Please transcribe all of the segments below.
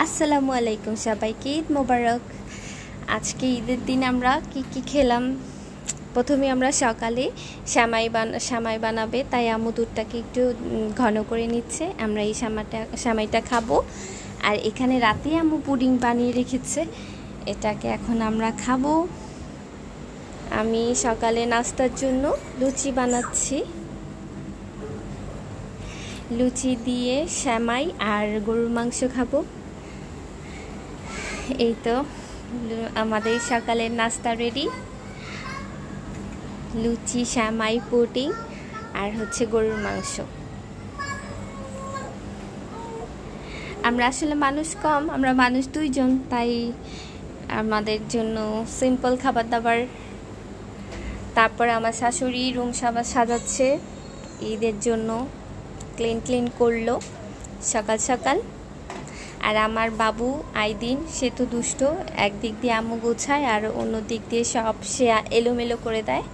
আসসালামু আলাইকুম সবাইকে, ঈদ মোবারক। আজকে ঈদের দিন আমরা কি খেলাম। প্রথমে আমরা সকালে সামাই বানাবে, তাই আম্মু দুধটাকে একটু ঘন করে নিচ্ছে। আমরা এই সামাইটা খাবো। আর এখানে রাতে আম্মু পুডিং বানিয়ে রেখেছে, এটাকে এখন আমরা খাবো। আমি সকালে নাস্তার জন্য লুচি বানাচ্ছি। লুচি দিয়ে সেমাই আর গরুর মাংস খাবো। এই তো আমাদের সকালের নাস্তা রেডি। লুচি, সেমাই, পুডিং আর হচ্ছে গরুর মাংস। আমরা আসলে মানুষ কম, আমরা মানুষ 2 জন, তাই আমাদের জন্য সিম্পল খাবার দাবার। তারপর আমার শাশুড়ি রুম সাজাচ্ছে ঈদের জন্য, ক্লিন করলো সকাল সকাল। আর আমার বাবু আইদিন, সে তো দুষ্ট, একদিক দিয়ে আম্মু গোছায় আর অন্য দিক দিয়ে সব সে এলোমেলো করে দেয়।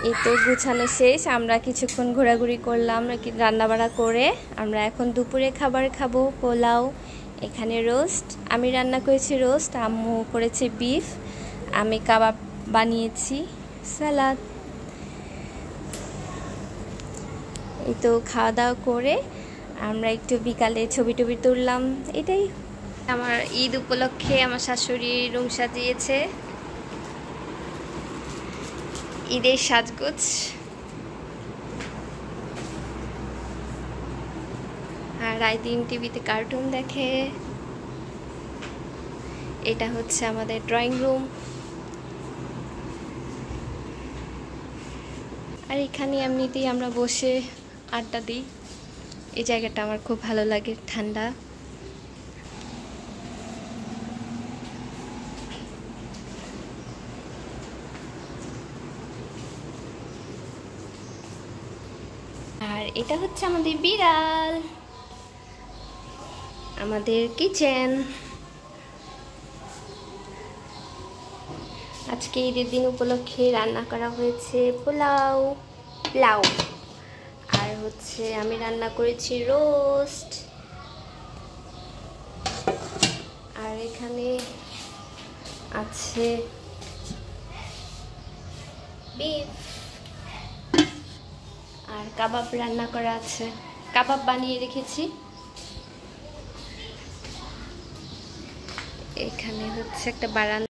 এই তো গুছানো শেষ, আমরা কিছুক্ষণ ঘোরাঘুরি করলাম, রান্নাবাড়া করে আমরা এখন দুপুরে খাবার খাবো। পোলাও, এখানে রোস্ট, আমি রান্না করেছি রোস্ট, আম্মু করেছে বিফ, আমি কাবাব বানিয়েছি, সালাদ। এই তো খাওয়া দাওয়া করে আমরা একটু বিকালে ছবি টবি তুললাম। এটাই আমার ঈদ উপলক্ষে আমার শাশুড়ি রুম সাজিয়েছে, ঈদের সাজগোজ। আর আইদিন টিভিতে কার্টুন দেখে। এটা হচ্ছে আমাদের ড্রয়িং রুম। আর এখানে এমনিতেই আমরা বসে আড্ডা দিই। এই জায়গাটা আমার খুব ভালো লাগে, ঠান্ডা। আর এটা হচ্ছে আমাদের বিড়াল, আমাদের কিচেন। আজকে ঈদের দিন উপলক্ষে রান্না করা হয়েছে পোলাও, আর হচ্ছে আমি রান্না করেছি রোস্ট। আর এখানে আছে বিফ আর কাবাব রান্না করা আছে, কাবাব বানিয়ে রেখেছি। এখানে হচ্ছে একটা বারান্দা।